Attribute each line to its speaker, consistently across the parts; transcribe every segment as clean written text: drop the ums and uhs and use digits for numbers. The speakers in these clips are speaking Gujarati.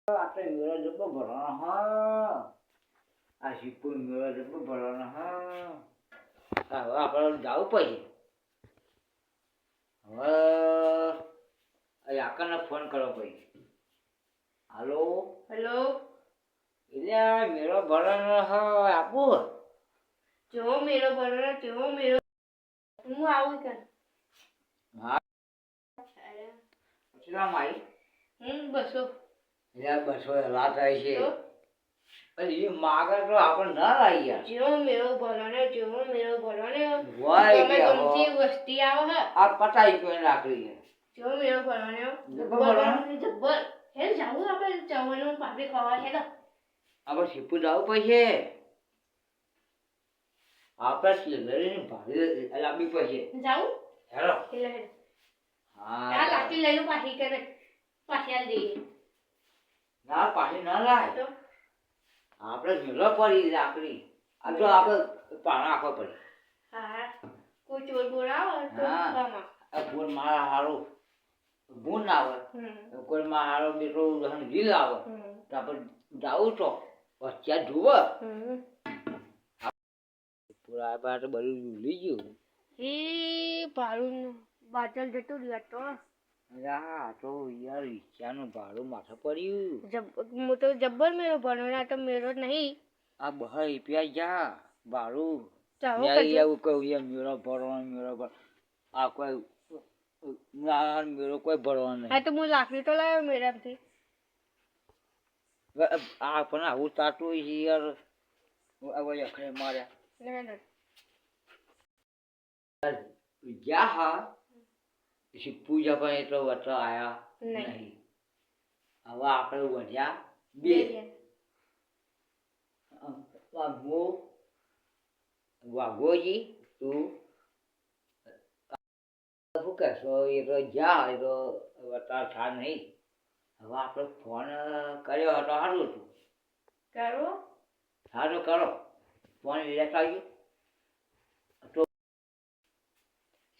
Speaker 1: આપણે મેળો જબ્બો ભરવાનો હા. આ શિવપુર મેળો જબ્બો ભરવાનો હા. હવે આપણે જવું પછી હવે આકાને ફોન કરો પછી. હાલો
Speaker 2: હેલો.
Speaker 1: એટલે મેળો ભરવાનો હા આપું
Speaker 2: જેવો મેળો ભરવાનો તેવો મેળો હું આવું કે
Speaker 1: હા કેટલા મારી
Speaker 2: બસો
Speaker 1: એટલે 200 રાત આવી છે. અરે એ માગર તો આપણે ના લાવી યાર.
Speaker 2: જેવો મેળો ભરવાનો
Speaker 1: વાય
Speaker 2: તમે
Speaker 1: કે
Speaker 2: ગમતી વસ્તી આવો હે
Speaker 1: આ પટાઈ કોઈ રાખડી
Speaker 2: જેવો મેળો ભરવાનો જબ્બર હે જાવું આપણે ચવણનું પાપડી ખાવા છે તો
Speaker 1: આપણે શિવપુર જવું પડશે. આપણે સિલેન્ડરની ભાડી લાવવી પડશે.
Speaker 2: જાવું
Speaker 1: હેલો
Speaker 2: એટલે
Speaker 1: હા
Speaker 2: લાકી લઈને પાછી કરે પાછી આલ દઈએ
Speaker 1: ના પાછી ના લાય
Speaker 2: તો
Speaker 1: આપણે મેળો પડી લાકડી આ તો આપણે પાણા આપવા પડે.
Speaker 2: હા કોઈ ચોર બોર આવે તો
Speaker 1: હા.
Speaker 2: ખામાં
Speaker 1: આ ફોન મારા હારું ગુણ ના આવે કોઈ માં હારો બેટો જીલ આવે તો આપણે જાવું તો વચ્ચે જુઓ પૂરા બાર બધું ભૂલી ગયું.
Speaker 2: એ ભાડું બાટલ જતું રહ્યા તો
Speaker 1: આ તો યાર રિક્ષાનું ભાડું માથે પડ્યું.
Speaker 2: હું તો જબ્બર મેળો ભરવાનો તો મેળો નહીં
Speaker 1: આ 2 રૂપિયા જા ભાડું.
Speaker 2: ચાલો
Speaker 1: મેં
Speaker 2: પછી
Speaker 1: એવું કહ્યું યાર મેળો ભરવાનો આ કોઈ ના મેળો કોઈ ભરવાનો નહીં.
Speaker 2: હા તો હું લાકડી તો લાવ્યો મેળામાંથી
Speaker 1: આ પણ આવું તાતું છે યાર. હવે અખરે માર્યા ગયા હા પછી પૂજા પણ એટલો વચ્ચે આયા નહીં. હવે આપણે વધ્યા 2 વાઘોજી તું શું કહેશો એ તો જ્યાં એ તો વટાર થા નહીં. હવે આપણે ફોન કર્યો હતો સારું હતું.
Speaker 2: કરો
Speaker 1: સારું કરો ફોન લેતા આવ્યો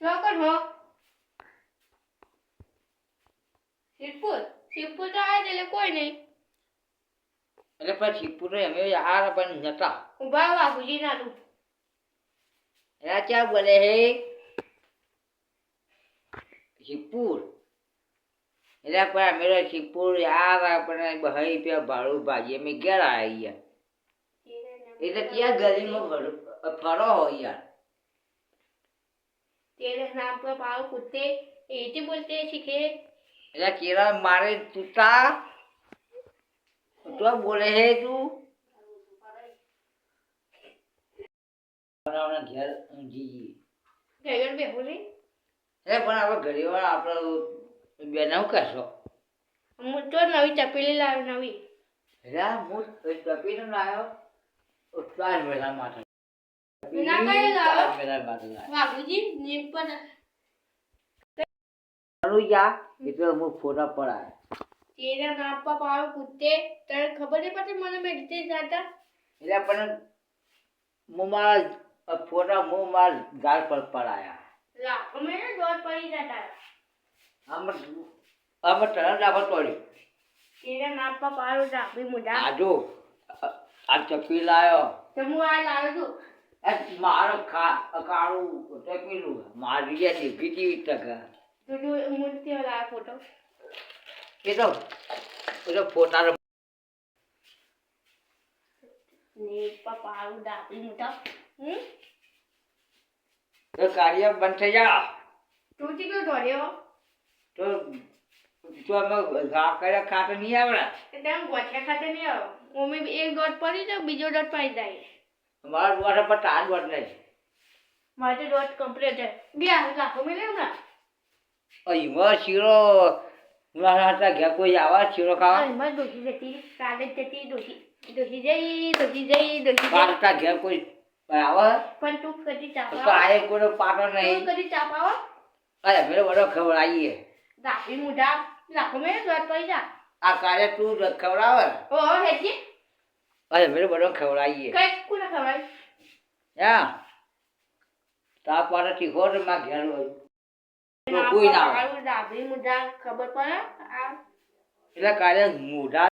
Speaker 2: ચોકડ હો શિવપુર તો આ એટલે કોઈ નહીં
Speaker 1: એટલે પછી પૂરે અમે હાર પણ નતા
Speaker 2: ઉભા બાપુજી ના તું
Speaker 1: એના ક્યાં બોલે હે શિવપુર એટલે પણ અમે શિવપુર યાર આપણે 2 રૂપિયા ભાડું ભાજી અમે ઘેર આવ્યા યાર. એટલે ત્યાં ગલીમાં ફરો હોય યાર.
Speaker 2: तेरे नाम पर पाव कुत्ते ऐसे बोलते सीखे
Speaker 1: એટલે કેરા મારે તુતા તો બોલે હે તું બનાવના ઘેર જી
Speaker 2: गगन पे बोले
Speaker 1: એટલે પણ આપણે ઘડીવાર આપણે બેનાવ કરશો.
Speaker 2: હું તો નવી ચપેલી લાવ્યો નવી
Speaker 1: એટલે હું ટપીને લાવ્યો ઉત્સાહ મેળા માટે
Speaker 2: ના કઈ લાવ્યો
Speaker 1: મેળા માટે લાવ્યો
Speaker 2: બાબુજી नीम पर
Speaker 1: સારું જા એટલે હું ફોટા પડાય.
Speaker 2: तेरे नाम पर पाव कुत्ते तेरे खबर नहीं पड़ती मैंने मेडिटे जाता
Speaker 1: એટલે પણ હું મારા ફોટા હું મારા ઝાડ પર પડાયા.
Speaker 2: ला मैंने डॉट पड़ी जाता
Speaker 1: આમાં તરત ડાબા તોડ્યું.
Speaker 2: तेरे नाम पर पाव डाबी मुझा
Speaker 1: આ જો આ ચપી લાયો
Speaker 2: तो मुझे आ लावे तू
Speaker 1: મારો કાળું ચપીલું મારી ગયા કેવી ટકા
Speaker 2: तो जो मुझे वाला फोटो
Speaker 1: એ તો ફોટા
Speaker 2: नीम पर पाव डाबी मुझा
Speaker 1: કાર્ય બંધ થઈ જા
Speaker 2: तू जी क्यों धोरे हो
Speaker 1: તો અમે ઘા કર્યા ખાતે નહીં આવડે.
Speaker 2: तेरे गोछे खाते नहीं हो वो में एक डॉट पड़ी तो बीजो डॉट पाई जाए
Speaker 1: મારા દ્વારા પર તાજ બદલે છે.
Speaker 2: मारे डॉट कंप्लीट है गया लाखों में ले ना
Speaker 1: અહીંમાં શીરો મારા હાથા ઘેર કોઈ આવા શીરો ખાવા
Speaker 2: अरे मत दोषी जती काले जती दोषी दोषी जई
Speaker 1: પાટા ઘેર કોઈ આવે
Speaker 2: पण तू कधी
Speaker 1: તો
Speaker 2: चापावा
Speaker 1: આએ કોઈ પાટો
Speaker 2: तू
Speaker 1: નહીં.
Speaker 2: कधी चापावा
Speaker 1: અરે મેરે બડો ખવડાવીએ
Speaker 2: दाबी मुझा लाखों में डॉट पाई जा
Speaker 1: આ કાર્ય તું ખવડાવે
Speaker 2: ओ है जी
Speaker 1: અરે મેરે બડો ખવડાવીએ
Speaker 2: कई कुना खबर
Speaker 1: હા તાપ પાટા તીખો તો માં ઘેર હોય તો કોઈ ના આવે.
Speaker 2: दाबी मुझा खबर पड़ा
Speaker 1: એટલે કાર્ય મોઢા